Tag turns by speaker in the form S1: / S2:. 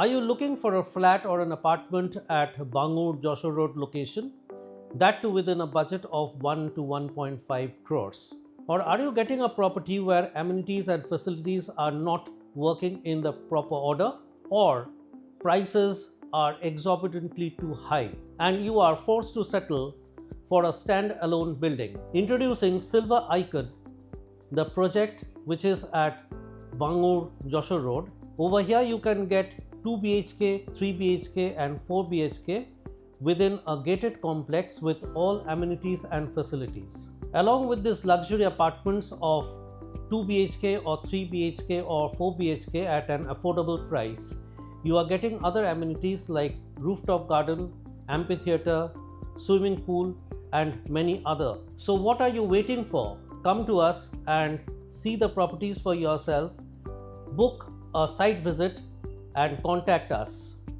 S1: Are you looking for a flat or an apartment at Bangur Joshua Road location? That too within a budget of 1 to 1.5 crores. Or are you getting a property where amenities and facilities are not working in the proper order, or prices are exorbitantly too high and you are forced to settle for a stand-alone building? Introducing Silver Icon, the project which is at Bangur Joshua Road. Over here you can get 2 BHK, 3 BHK and 4 BHK within a gated complex with all amenities and facilities. Along with these luxury apartments of 2 BHK or 3 BHK or 4 BHK at an affordable price, you are getting other amenities like rooftop garden, amphitheater, swimming pool and many other. So what are you waiting for? Come to us and see the properties for yourself, book a site visit and contact us.